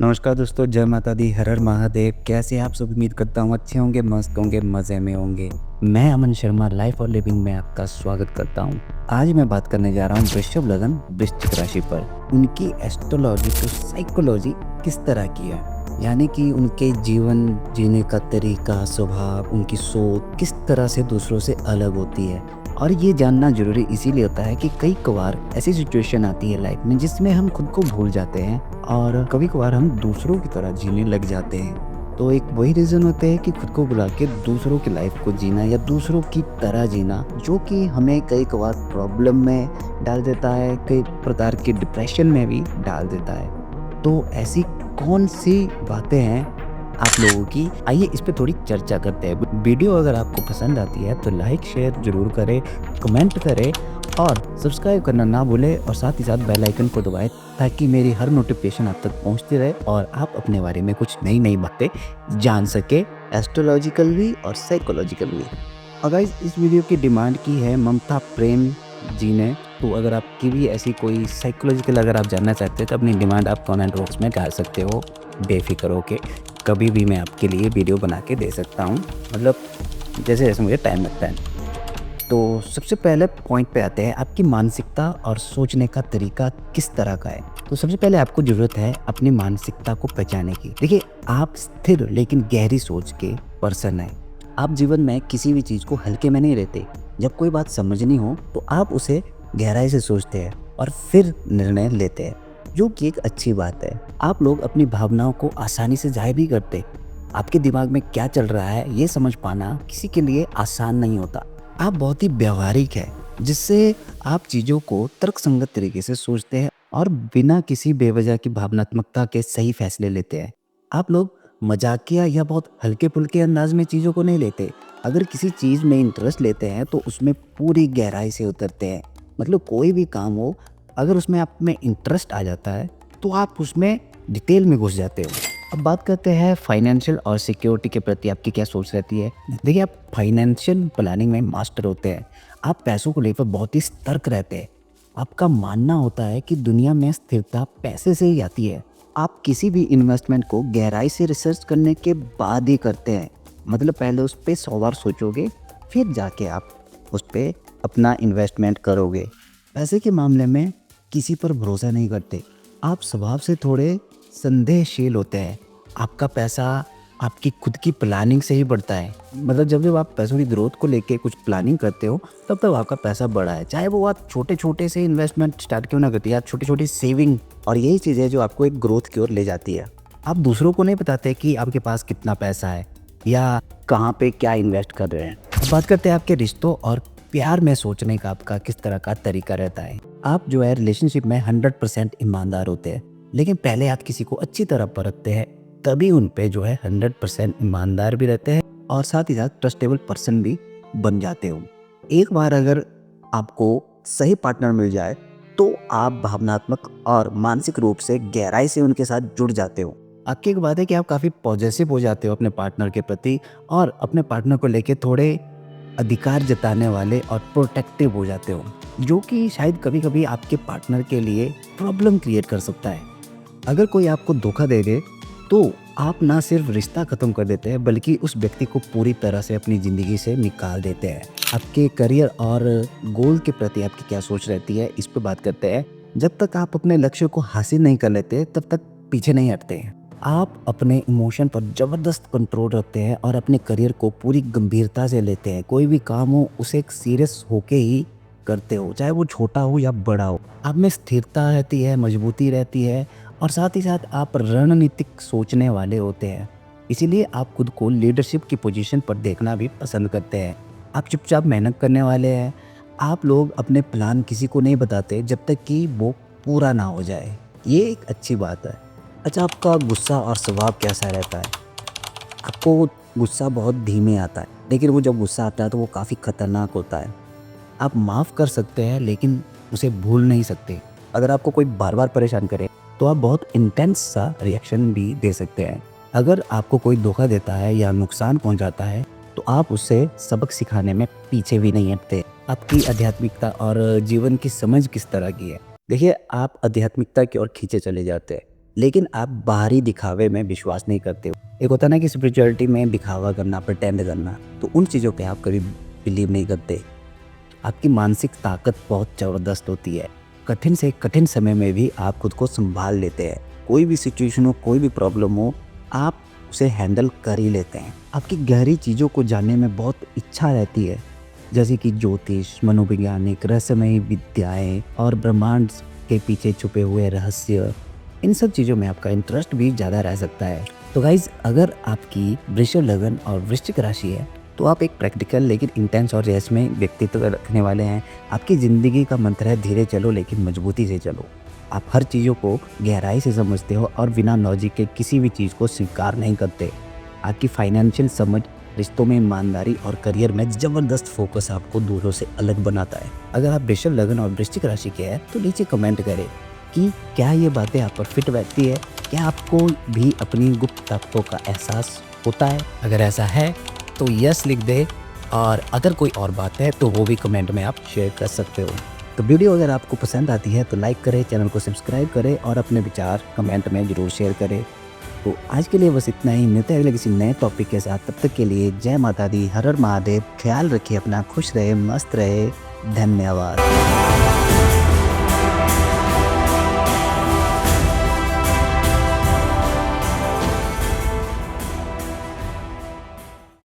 नमस्कार दोस्तों, जय माता दी, हर हर महादेव। कैसे आप सब? उम्मीद करता हूँ अच्छे होंगे, मस्त होंगे, मज़े में होंगे। मैं अमन शर्मा लाइफ और लिविंग में आपका स्वागत करता हूँ। आज मैं बात करने जा रहा हूँ वृषभ लग्न वृश्चिक राशि पर। उनकी एस्ट्रोलॉजी तो साइकोलॉजी किस तरह की है, यानी कि उनके जीवन जीने का तरीका, स्वभाव, उनकी सोच किस तरह से दूसरों से अलग होती है। और ये जानना ज़रूरी इसीलिए होता है कि कई कभार ऐसी सिचुएशन आती है लाइफ में जिसमें हम खुद को भूल जाते हैं और कभी कभार हम दूसरों की तरह जीने लग जाते हैं। तो एक वही रीज़न होते हैं कि खुद को भुला के दूसरों की लाइफ को जीना या दूसरों की तरह जीना, जो कि हमें कई कभार प्रॉब्लम में डाल देता है, कई प्रकार के डिप्रेशन में भी डाल देता है। तो ऐसी कौन सी बातें हैं आप लोगों की, आइए इस पे थोड़ी चर्चा करते हैं। वीडियो अगर आपको पसंद आती है तो लाइक शेयर जरूर करें, कमेंट करें और सब्सक्राइब करना ना भूलें और साथ ही साथ बेल आइकन को दबाएं ताकि मेरी हर नोटिफिकेशन आप तक पहुंचती रहे और आप अपने बारे में कुछ नई नई बातें जान सके, एस्ट्रोलॉजिकल भी और साइकोलॉजिकल भी। और गाइस, इस वीडियो की डिमांड की है ममता प्रेम जी ने। तो अगर आपकी भी ऐसी कोई साइकोलॉजिकल अगर आप जानना चाहते हैं तो अपनी डिमांड आप कमेंट बॉक्स में डाल सकते हो, बेफिक्र होके। कभी भी मैं आपके लिए वीडियो बना के दे सकता हूँ, मतलब जैसे जैसे मुझे टाइम लगता है। तो सबसे पहले पॉइंट पे आते हैं, आपकी मानसिकता और सोचने का तरीका किस तरह का है। तो सबसे पहले आपको ज़रूरत है अपनी मानसिकता को पहचानने की। देखिए, आप स्थिर लेकिन गहरी सोच के पर्सन हैं। आप जीवन में किसी भी चीज़ को हल्के में नहीं लेते। जब कोई बात समझनी हो तो आप उसे गहराई से सोचते हैं और फिर निर्णय लेते हैं, जो कि एक अच्छी बात है। आप लोग अपनी भावनाओं को आसानी से जाहिर भी करते। आपके दिमाग में क्या चल रहा है ये समझ पाना किसी के लिए आसान नहीं होता। आप बहुत ही व्यवहारिक है, जिससे आप चीज़ों को तर्कसंगत तरीके से सोचते हैं और बिना किसी बेवजह की भावनात्मकता के सही फैसले लेते हैं। आप लोग मजाकिया या बहुत हल्के फुल्के अंदाज में चीज़ों को नहीं लेते। अगर किसी चीज़ में इंटरेस्ट लेते हैं तो उसमें पूरी गहराई से उतरते हैं। मतलब कोई भी काम हो, अगर उसमें आप में इंटरेस्ट आ जाता है तो आप उसमें डिटेल में घुस जाते हो। अब बात करते हैं फाइनेंशियल और सिक्योरिटी के प्रति आपकी क्या सोच रहती है। देखिए, आप फाइनेंशियल प्लानिंग में मास्टर होते हैं। आप पैसों को लेकर बहुत ही सतर्क रहते हैं। आपका मानना होता है कि दुनिया में स्थिरता पैसे से ही आती है। आप किसी भी इन्वेस्टमेंट को गहराई से रिसर्च करने के बाद ही करते हैं। मतलब पहले उस पर 100 बार सोचोगे, फिर जाके आप उस पर अपना इन्वेस्टमेंट करोगे। पैसे के मामले में किसी पर भरोसा नहीं करते। आप स्वभाव से थोड़े संदेहशील होते हैं। आपका पैसा आपकी खुद की प्लानिंग से ही बढ़ता है। मतलब जब जब आप पैसों की ग्रोथ को लेके कुछ प्लानिंग करते हो तब तब आपका पैसा बढ़ा है, चाहे वो आप छोटे छोटे से इन्वेस्टमेंट स्टार्ट क्यों ना करती है, आप छोटी छोटी सेविंग। और यही चीज़ है जो आपको एक ग्रोथ की ओर ले जाती है। आप दूसरों को नहीं बताते कि आपके पास कितना पैसा है या कहाँ पे क्या इन्वेस्ट कर रहे हैं। अब बात करते हैं आपके रिश्तों और प्यार में सोचने का आपका किस तरह का तरीका रहता है। आप जो है रिलेशनशिप में 100% ईमानदार होते हैं, लेकिन पहले आप किसी को अच्छी तरह परखते हैं, तभी उन पे जो है 100% ईमानदार भी रहते हैं और साथ ही साथ ट्रस्टेबल पर्सन भी बन जाते हो। एक बार अगर आपको सही पार्टनर मिल जाए तो आप भावनात्मक और मानसिक रूप से गहराई से उनके साथ जुड़ जाते हो। आपकी एक बात है कि आप काफ़ी पॉजिटिव हो जाते हो अपने पार्टनर के प्रति और अपने पार्टनर को लेके थोड़े अधिकार जताने वाले और प्रोटेक्टिव हो जाते हो, जो कि शायद कभी कभी आपके पार्टनर के लिए प्रॉब्लम क्रिएट कर सकता है। अगर कोई आपको धोखा दे दे तो आप ना सिर्फ रिश्ता ख़त्म कर देते हैं बल्कि उस व्यक्ति को पूरी तरह से अपनी ज़िंदगी से निकाल देते हैं। आपके करियर और गोल के प्रति आपकी क्या सोच रहती है, इस पर बात करते हैं। जब तक आप अपने लक्ष्य को हासिल नहीं कर लेते तब तक पीछे नहीं हटते हैं। आप अपने इमोशन पर ज़बरदस्त कंट्रोल रखते हैं और अपने करियर को पूरी गंभीरता से लेते हैं। कोई भी काम हो उसे एक सीरियस होके ही करते हो, चाहे वो छोटा हो या बड़ा हो। आप में स्थिरता रहती है, मजबूती रहती है और साथ ही साथ आप रणनीतिक सोचने वाले होते हैं। इसीलिए आप खुद को लीडरशिप की पोजीशन पर देखना भी पसंद करते हैं। आप चुपचाप मेहनत करने वाले हैं। आप लोग अपने प्लान किसी को नहीं बताते जब तक कि वो पूरा ना हो जाए। ये एक अच्छी बात है। अच्छा, आपका गुस्सा और स्वभाव कैसा रहता है? आपको गुस्सा बहुत धीमे आता है, लेकिन वो जब गुस्सा आता है तो वो काफ़ी खतरनाक होता है। आप माफ़ कर सकते हैं लेकिन उसे भूल नहीं सकते। अगर आपको कोई बार बार परेशान करे तो आप बहुत इंटेंस सा रिएक्शन भी दे सकते हैं। अगर आपको कोई धोखा देता है या नुकसान पहुंचाता है तो आप उससे सबक सिखाने में पीछे भी नहीं हटते। आपकी आध्यात्मिकता और जीवन की समझ किस तरह की है? देखिए, आप आध्यात्मिकता की ओर खींचे चले जाते हैं। लेकिन आप बाहरी दिखावे में विश्वास नहीं करते हो। एक होता है ना कि स्पिरिचुअलिटी में दिखावा करना, प्रिटेंड करना, तो उन चीज़ों पे आप कभी बिलीव नहीं करते। आपकी मानसिक ताकत बहुत ज़बरदस्त होती है। कठिन से कठिन समय में भी आप खुद को संभाल लेते हैं। कोई भी सिचुएशन हो, कोई भी प्रॉब्लम हो, आप उसे हैंडल कर ही लेते हैं। आपकी गहरी चीज़ों को जानने में बहुत इच्छा रहती है, जैसे कि ज्योतिष, मनोवैज्ञानिक, रहस्यमयी विद्याएँ और ब्रह्मांड के पीछे छुपे हुए रहस्य। इन सब चीज़ों में आपका इंटरेस्ट भी ज़्यादा रह सकता है। तो गाइज़, अगर आपकी वृषभ लगन और वृश्चिक राशि है, तो आप एक प्रैक्टिकल लेकिन इंटेंस और रहस्यमय व्यक्तित्व रखने वाले हैं। आपकी ज़िंदगी का मंत्र है धीरे चलो लेकिन मजबूती से चलो। आप हर चीज़ों को गहराई से समझते हो और बिना लॉजिक के किसी भी चीज़ को स्वीकार नहीं करते। आपकी फाइनेंशियल समझ, रिश्तों में ईमानदारी और करियर में ज़बरदस्त फोकस आपको दूसरों से अलग बनाता है। अगर आप वृषभ लगन और वृश्चिक राशि के हैं, तो नीचे कमेंट करें कि क्या ये बातें आप पर फिट बैठती है? क्या आपको भी अपनी गुप्त ताकतों का एहसास होता है? अगर ऐसा है तो यस लिख दे, और अगर कोई और बात है तो वो भी कमेंट में आप शेयर कर सकते हो। तो वीडियो अगर आपको पसंद आती है तो लाइक करें, चैनल को सब्सक्राइब करें और अपने विचार कमेंट में ज़रूर शेयर करें। तो आज के लिए बस इतना ही। मिलते हैं अगले किसी नए टॉपिक के साथ। तब तक के लिए जय माता दी, हर हर महादेव। ख्याल रखिए अपना, खुश रहे, मस्त रहे। धन्यवाद।